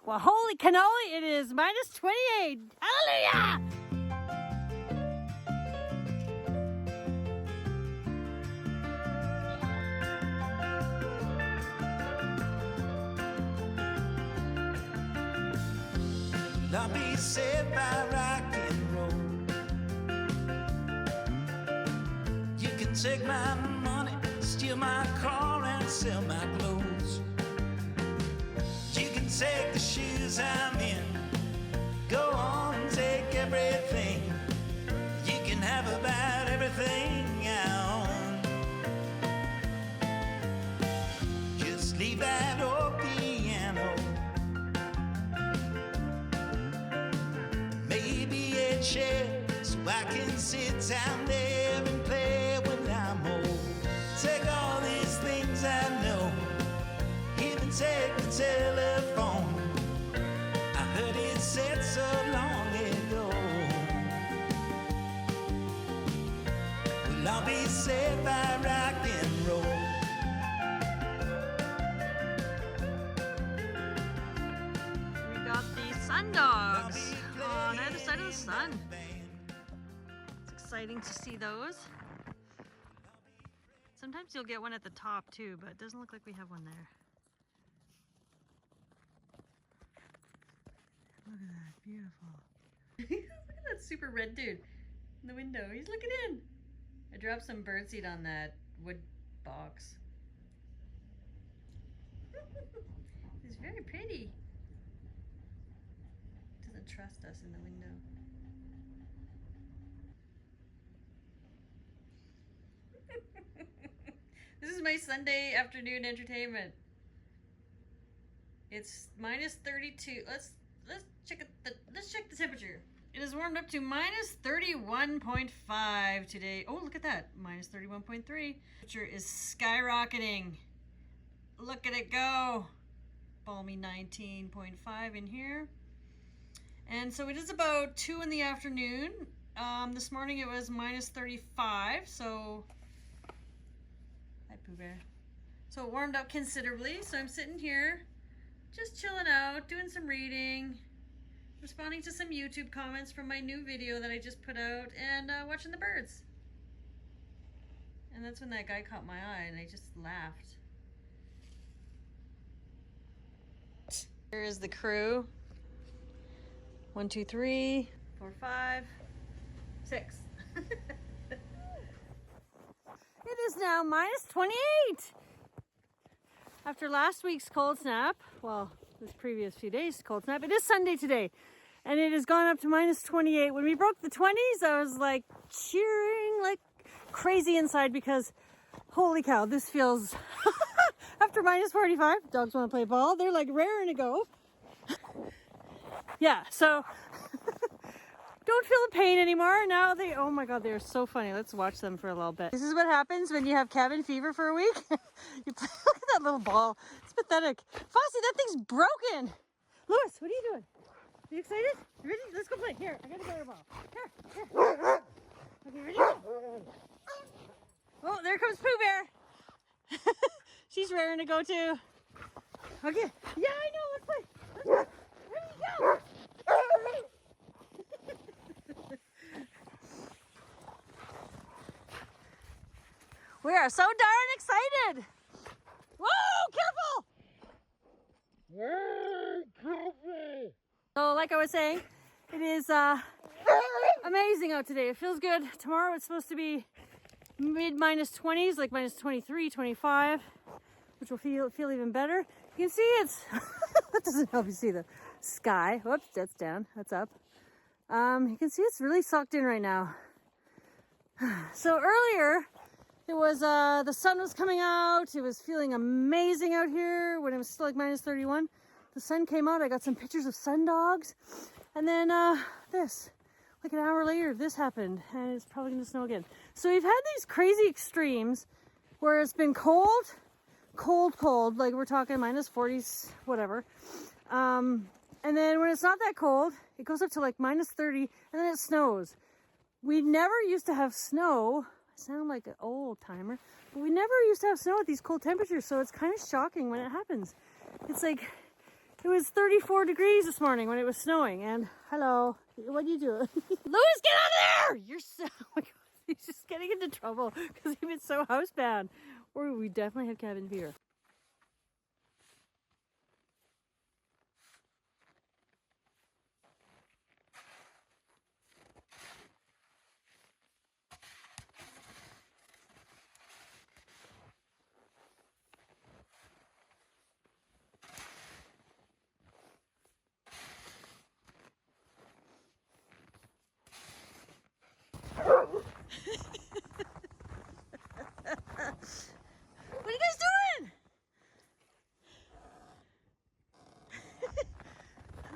Well, holy cannoli, it is minus 28. Hallelujah! I'll be saved by rock and roll. You can take my money, steal my car and sell my clothes. You can take the shoes I'm in, go on and take everything. You can have about everything I own. Just leave that old piano, maybe a chair, so I can sit down there and play when I'm old. Take all these things I know, even take the telephone. I heard it said so long ago. Well, I'll be saved by rock and roll. We got the sun dogs on either side of the sun. It's exciting to see those. Sometimes you'll get one at the top too, but it doesn't look like we have one there. Look at that, beautiful. Look at that super red dude in the window. He's looking in. I dropped some birdseed on that wood box. He's very pretty. Doesn't trust us in the window. This is my Sunday afternoon entertainment. It's minus 32. Let's check the temperature. It is warmed up to minus 31.5 today. Oh, look at that. Minus 31.3. Temperature is skyrocketing. Look at it go. Balmy 19.5 in here. And so it is about 2 in the afternoon. This morning it was minus 35, so hi Pooh Bear. So it warmed up considerably, so I'm sitting here just chilling out, doing some reading, responding to some YouTube comments from my new video that I just put out, and watching the birds. And that's when that guy caught my eye and I just laughed. Here is the crew. 1, 2, 3, 4, 5, 6. It is now minus 28. After last week's cold snap, well, this previous few days cold snap, it is Sunday today. And it has gone up to minus 28. When we broke the 20s, I was like cheering like crazy inside because holy cow, this feels, after minus 45, dogs want to play ball. They're like raring to go. Yeah, so don't feel the pain anymore. Now they, oh my God, they're so funny. Let's watch them for a little bit. This is what happens when you have cabin fever for a week. You play, look at that little ball. It's pathetic. Fossey, that thing's broken. Lewis, what are you doing? Are you excited? You ready? Let's go play. Here, I got a better ball. Here. Okay, ready? Oh, there comes Pooh Bear. She's raring to go too. Okay. Yeah, I know. Let's play. Let's go. Ready, go. We are so darn excited. Whoa, careful. So like I was saying, it is amazing out today. It feels good. Tomorrow it's supposed to be mid minus 20s, like minus 23, 25, which will feel even better. You can see it's, that doesn't help you see the sky. Whoops, that's down, that's up. You can see it's really sucked in right now. So earlier, it was, the sun was coming out. It was feeling amazing out here when it was still like minus 31. The sun came out. I got some pictures of sun dogs. And then this, like an hour later, this happened. And it's probably going to snow again. So we've had these crazy extremes where it's been cold, like we're talking minus 40s, whatever. And then when it's not that cold, it goes up to like minus 30 and then it snows. We never used to have snow. I sound like an old timer, but we never used to have snow at these cold temperatures. So it's kind of shocking when it happens. It's like, It was 34 degrees this morning when it was snowing. And hello, what do you do? Louis, get out of there! You're so, oh my God, he's just getting into trouble because he's been so housebound. Or we definitely have cabin fever. What are you guys doing?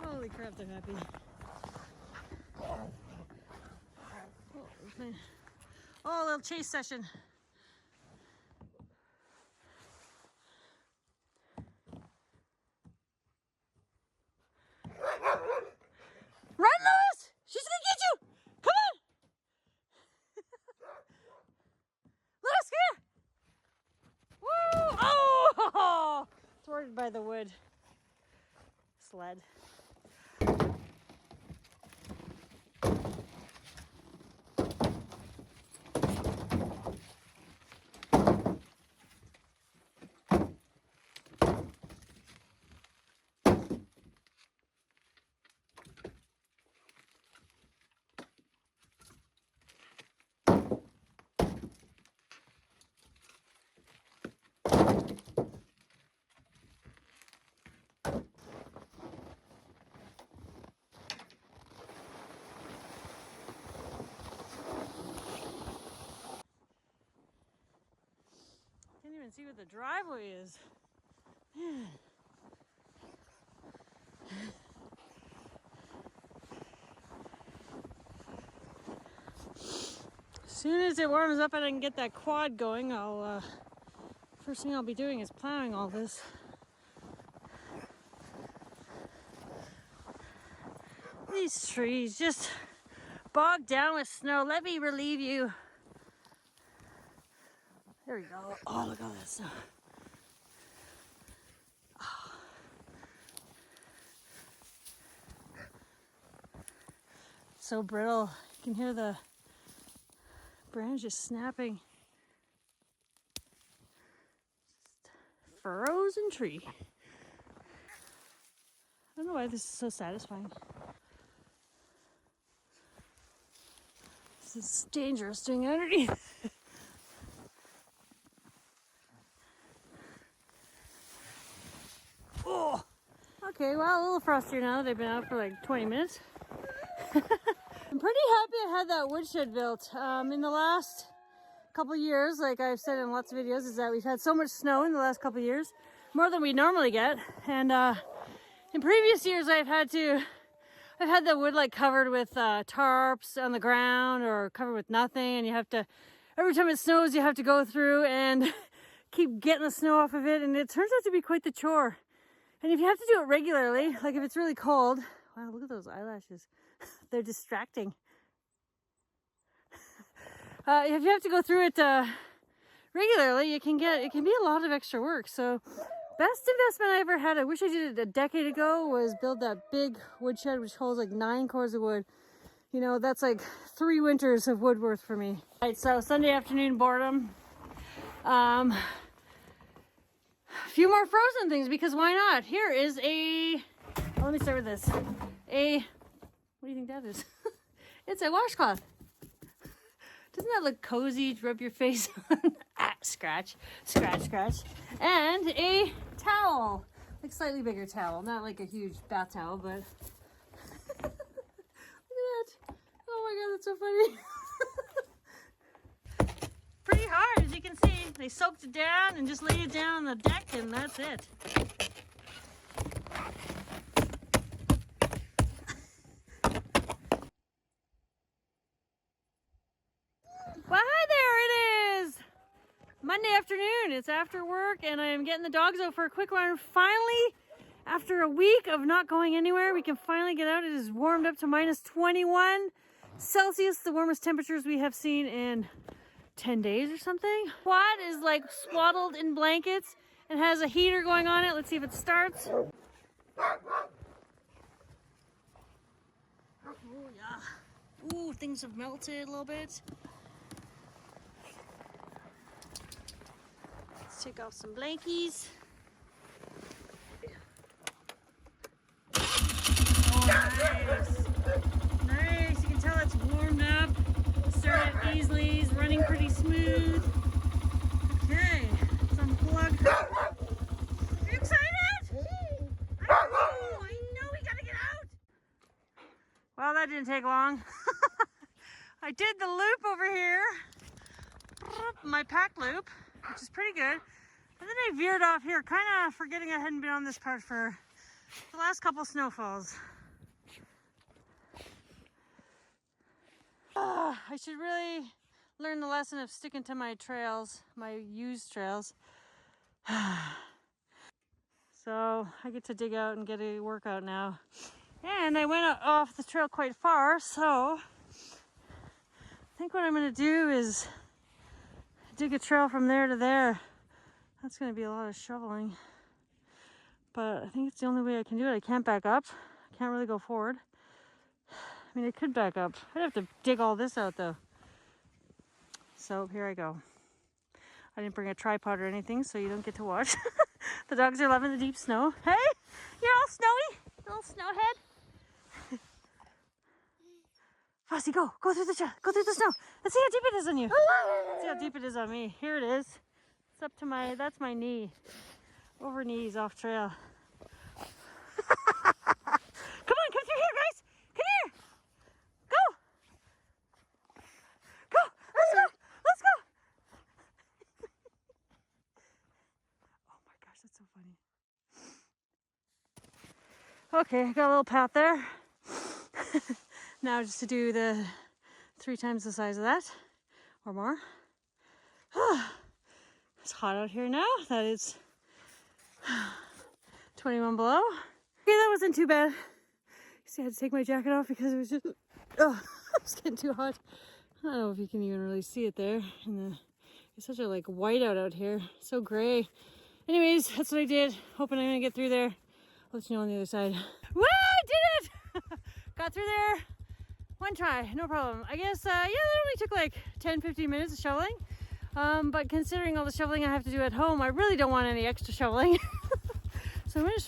Holy crap, they're happy. Oh, a little chase session. Run, Louis! She's gonna get you! Come on! Louis, come here! Woo! Oh! Thwarted by the wood sled. Can't even see what the driveway is. Man. As soon as it warms up and I can get that quad going, first thing I'll be doing is plowing all this. These trees just bogged down with snow. Let me relieve you. There we go. Oh, look at all that snow. Oh. So brittle. You can hear the branches snapping. Just frozen tree. I don't know why this is so satisfying. This is dangerous doing it underneath. Oh. Okay, well, a little frostier now. They've been out for like 20 minutes. I'm pretty happy I had that woodshed built. In the last couple years, like I've said in lots of videos, is that we've had so much snow in the last couple years, more than we normally get. And in previous years, I've had the wood like covered with tarps on the ground or covered with nothing, and you have to, every time it snows, you have to go through and keep getting the snow off of it, and it turns out to be quite the chore. And if you have to do it regularly, like if it's really cold, wow, look at those eyelashes. They're distracting. If you have to go through it regularly, it can be a lot of extra work. So best investment I ever had, I wish I did it a decade ago, was build that big woodshed which holds like 9 cords of wood. You know, that's like 3 winters of wood worth for me. All right, so Sunday afternoon boredom. A few more frozen things, because why not? Here is let me start with this. What do you think that is? It's a washcloth. Doesn't that look cozy to rub your face on? Scratch, scratch, scratch. And a towel, like slightly bigger towel, not like a huge bath towel, but look at that. Oh my God, that's so funny. Pretty hard, as you can see. They soaked it down and just laid it down on the deck, and that's it. Well, hi there, it is Monday afternoon. It's after work and I am getting the dogs out for a quick run. Finally, after a week of not going anywhere, we can finally get out. It is warmed up to minus 21 Celsius, the warmest temperatures we have seen in 10 days or something. Quad is like swaddled in blankets and has a heater going on it. Let's see if it starts. Oh yeah. Ooh, things have melted a little bit. Let's take off some blankies. Oh, nice. Nice. You can tell it's warmed up. Started easily. It's running pretty smooth. Okay. Let's unplug. Are you excited? I know we gotta get out. Well, that didn't take long. I did the loop over here. My pack loop, which is pretty good. And then I veered off here, kind of forgetting I hadn't been on this part for the last couple snowfalls. I should really learn the lesson of sticking to my trails, my used trails. So I get to dig out and get a workout now. And I went off the trail quite far, so I think what I'm going to do is dig a trail from there to there. That's going to be a lot of shoveling. But I think it's the only way I can do it. I can't back up. I can't really go forward. I mean, I could back up. I'd have to dig all this out though. So here I go. I didn't bring a tripod or anything, so you don't get to watch. The dogs are loving the deep snow. Hey, you're all snowy, little snowhead. Frosty, go through the snow. Let's see how deep it is on you. Let's see how deep it is on me. Here it is. It's up to that's my knee. Over knees, off trail. Come on, come through here, guys. Come here. Go. Go. Let's go. Let's go. Oh my gosh, that's so funny. Okay, I got a little path there. Now just to do the 3 times the size of that or more. It's hot out here now. That is 21 below. Okay, that wasn't too bad. See, I had to take my jacket off because it was just, it's getting too hot. I don't know if you can even really see it there. It's such a like whiteout out here. So gray. Anyways, that's what I did. Hoping I'm gonna get through there. I'll let you know on the other side. Woo! I did it! Got through there. 1 try, no problem. I guess, yeah, that only took like 10-15 minutes of shoveling. But considering all the shoveling I have to do at home, I really don't want any extra shoveling. So I'm gonna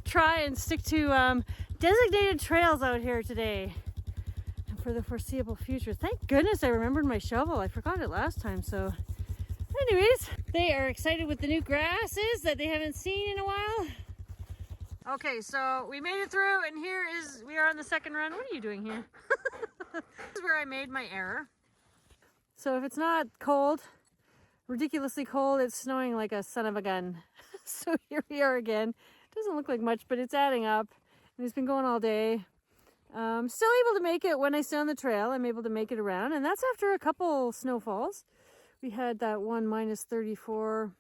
try and stick to designated trails out here today and for the foreseeable future. Thank goodness I remembered my shovel. I forgot it last time. So anyways, they are excited with the new grasses that they haven't seen in a while. Okay, so we made it through, and we are on the second run. What are you doing here? This is where I made my error. So if it's not cold, ridiculously cold, it's snowing like a son of a gun. So here we are again. It doesn't look like much, but it's adding up, and it's been going all day. Still able to make it when I stay on the trail. I'm able to make it around, and that's after a couple snowfalls. We had that one -34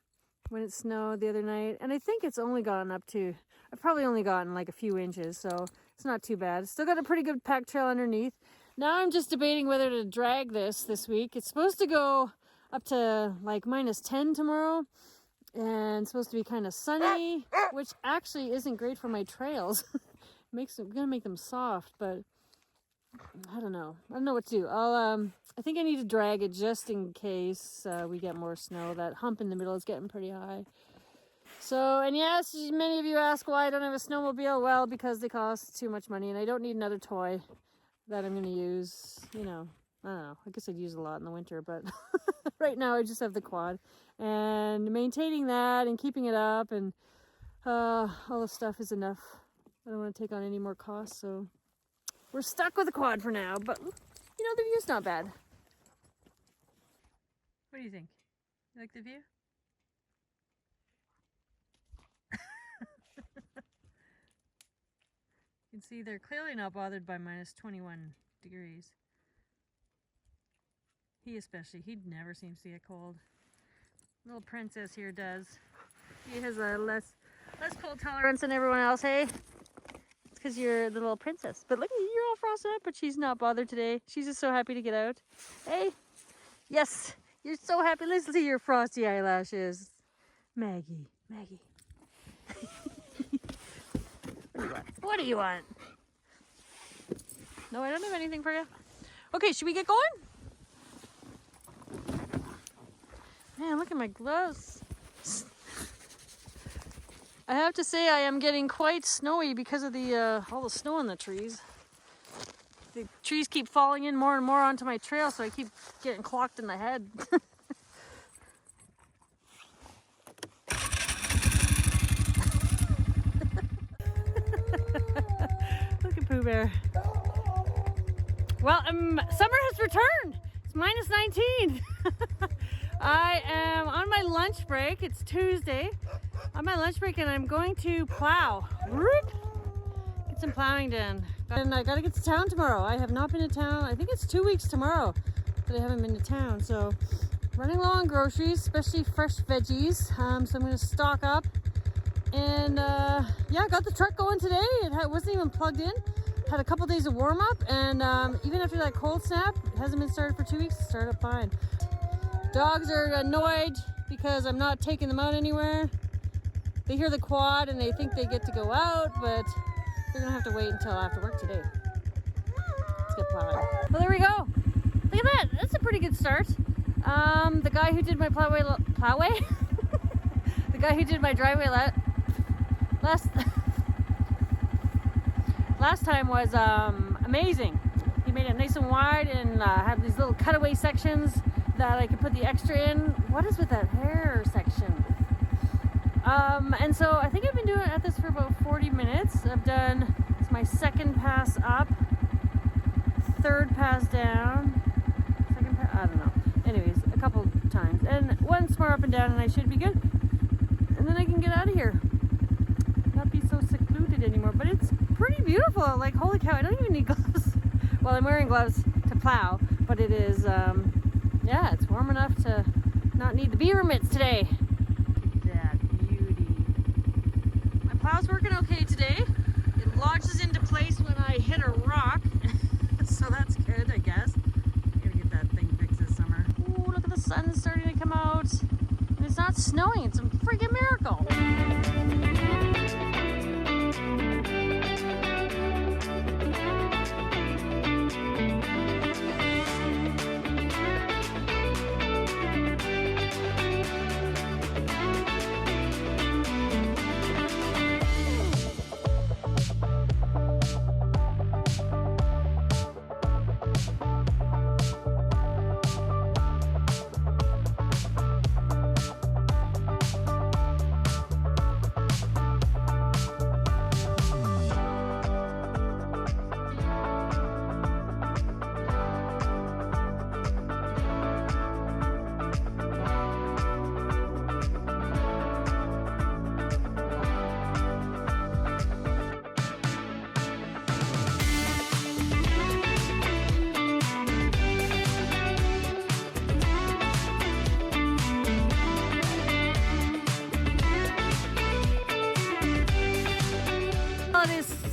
when it snowed the other night, and I think it's only gotten up to, I've probably only gotten like a few inches, so it's not too bad. Still got a pretty good pack trail underneath. Now I'm just debating whether to drag this week. It's supposed to go up to like -10 tomorrow, and it's supposed to be kind of sunny, which actually isn't great for my trails. Gonna make them soft, but I don't know. I don't know what to do. I think I need to drag it just in case we get more snow. That hump in the middle is getting pretty high. So, and yes, many of you ask why I don't have a snowmobile. Well, because they cost too much money, and I don't need another toy that I'm going to use. You know, I don't know. I guess I'd use it a lot in the winter, but right now I just have the quad. And maintaining that and keeping it up and all the stuff is enough. I don't want to take on any more costs, so we're stuck with the quad for now. But, you know, the view's not bad. What do you think? You like the view? You can see they're clearly not bothered by -21 degrees. He especially, he never seems to get cold. Little princess here does. He has a less cold tolerance than everyone else, hey? It's because you're the little princess. But look, you're all frosted up, but she's not bothered today. She's just so happy to get out. Hey, yes, you're so happy. Let's see your frosty eyelashes. Maggie. What do you want? No, I don't have anything for you. Okay, should we get going? Man, look at my gloves. I have to say I am getting quite snowy because of the all the snow on the trees. The trees keep falling in more and more onto my trail, so I keep getting clocked in the head. Look at Pooh Bear. Well, summer has returned. It's minus 19. I am on my lunch break. It's Tuesday. On my lunch break, and I'm going to plow. Get some plowing done. And I gotta get to town tomorrow. I have not been to town. I think it's 2 weeks tomorrow that I haven't been to town. So running low on groceries, especially fresh veggies. So I'm gonna stock up. And yeah, got the truck going today. It wasn't even plugged in. Had a couple days of warm up, and even after that cold snap, it hasn't been started for 2 weeks. It started up fine. Dogs are annoyed because I'm not taking them out anywhere. They hear the quad and they think they get to go out, but they're gonna have to wait until after work today. Let's get plowing. Well, there we go. Look at that. That's a pretty good start. The guy who did my plowway? The guy who did my driveway last time was amazing. He made it nice and wide and had these little cutaway sections that I could put the extra in. What is with that hair section? And so I think I've been doing at this for about 40 minutes. It's my second pass up, third pass down, second pass, I don't know. Anyways, a couple times. And once more up and down and I should be good. And then I can get out of here. Not be so secluded anymore. But it's pretty beautiful. Like, holy cow, I don't even need gloves. Well, I'm wearing gloves to plow, but it is, yeah, it's warm enough to not need the beaver mitts today. Plow's working okay today. It lodges into place when I hit a rock, so that's good, I guess. I'm gonna get that thing fixed this summer. Ooh, look at the sun starting to come out. And it's not snowing, it's a freaking miracle.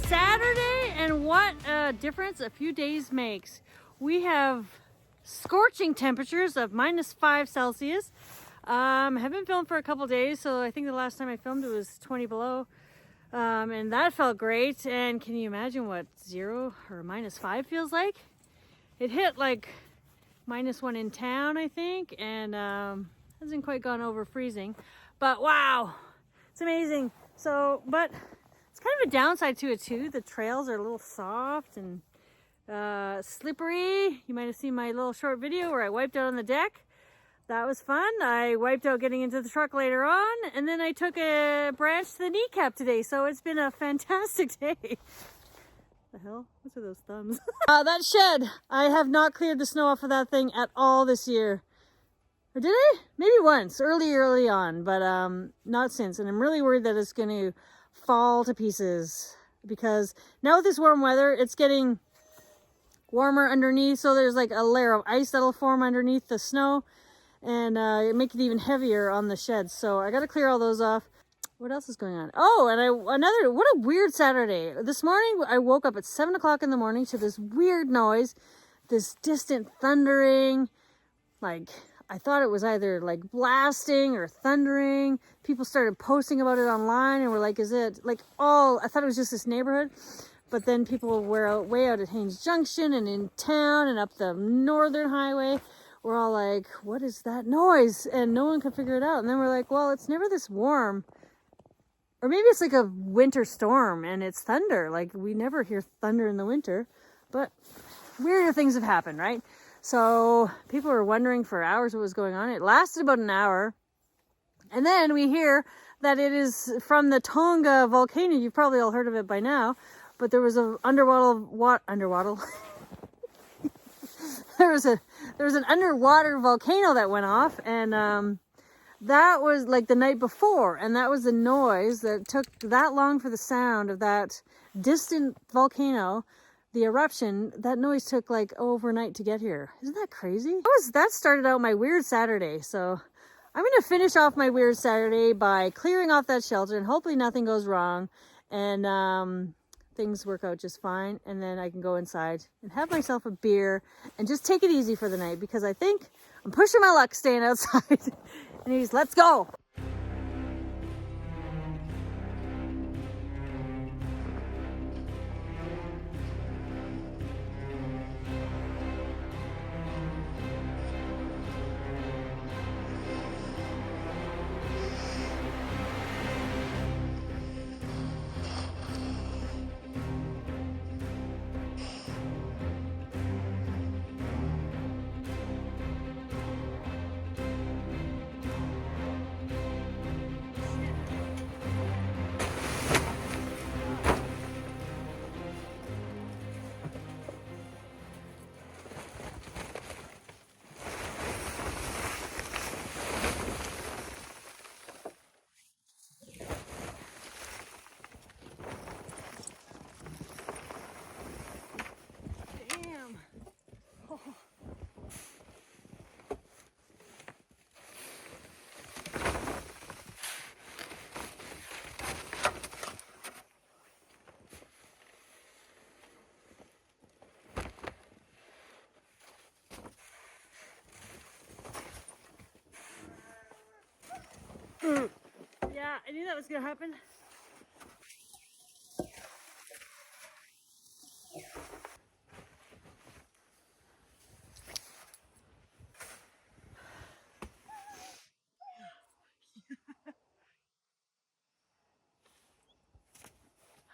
Saturday, and what a difference a few days makes. We have scorching temperatures of -5 Celsius. Haven't filmed for a couple days, so I think the last time I filmed it was 20 below. And that felt great. And can you imagine what 0 or -5 feels like? It hit like -1 in town, I think, and hasn't quite gone over freezing. But wow, it's amazing. So, but it's kind of a downside to it too. The trails are a little soft and slippery. You might have seen my little short video where I wiped out on the deck. That was fun. I wiped out getting into the truck later on, and then I took a branch to the kneecap today. So it's been a fantastic day. The hell? What's with those thumbs? That shed, I have not cleared the snow off of that thing at all this year. Or did I? Maybe once, early on, but not since. And I'm really worried that it's going to fall to pieces, because now with this warm weather, it's getting warmer underneath, so there's like a layer of ice that'll form underneath the snow, and make it even heavier on the sheds. So I got to clear all those off. What else is going on? Oh, and what a weird Saturday. This morning I woke up at 7 o'clock in the morning to this weird noise, this distant thundering, like I thought it was either like blasting or thundering. People started posting about it online and were like, is it like I thought it was just this neighborhood. But then people were way out at Haines Junction and in town and up the northern highway. We're all like, what is that noise? And no one could figure it out. And then we're like, well, it's never this warm. Or maybe it's like a winter storm and it's thunder. Like we never hear thunder in the winter. But weirder things have happened, right? So people were wondering for hours what was going on. It lasted about an hour. And then we hear that it is from the Tonga volcano. You've probably all heard of it by now. But there was an there was an underwater volcano that went off, and that was like the night before, and that was the noise that took that long for the sound of that distant volcano, the eruption. That noise took like overnight to get here. Isn't that crazy? That started out my weird Saturday. So I'm gonna finish off my weird Saturday by clearing off that shelter, and hopefully nothing goes wrong, and things work out just fine, and then I can go inside and have myself a beer and just take it easy for the night, because I think I'm pushing my luck staying outside. Anyways, let's go. Yeah, I knew that was gonna happen.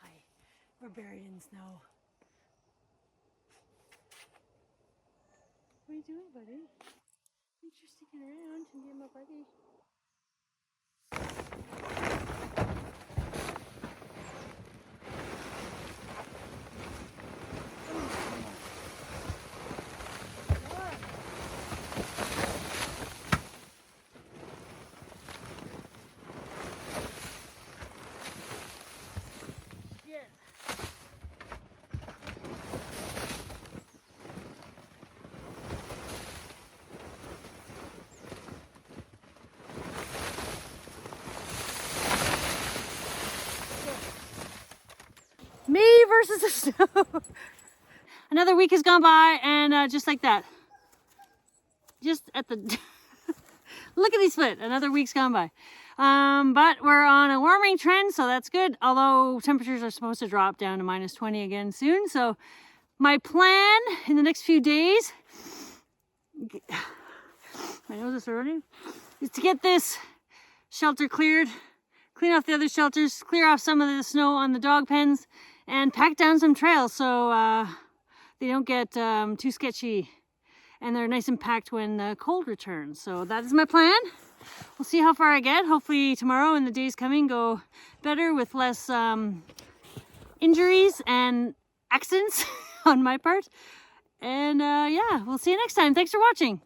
Hi, we're buried in snow. What are you doing, buddy? You're just sticking around and being my buddy. Me versus the snow. Another week has gone by, and just like that, just at the look at these foot. Another week's gone by, but we're on a warming trend, so that's good. Although temperatures are supposed to drop down to -20 again soon. So my plan in the next few days, my nose is running, is to get this shelter cleared, clean off the other shelters, clear off some of the snow on the dog pens, and pack down some trails so they don't get too sketchy and they're nice and packed when the cold returns. So that is my plan. We'll see how far I get. Hopefully tomorrow and the days coming go better with less injuries and accidents on my part. And yeah, we'll see you next time. Thanks for watching.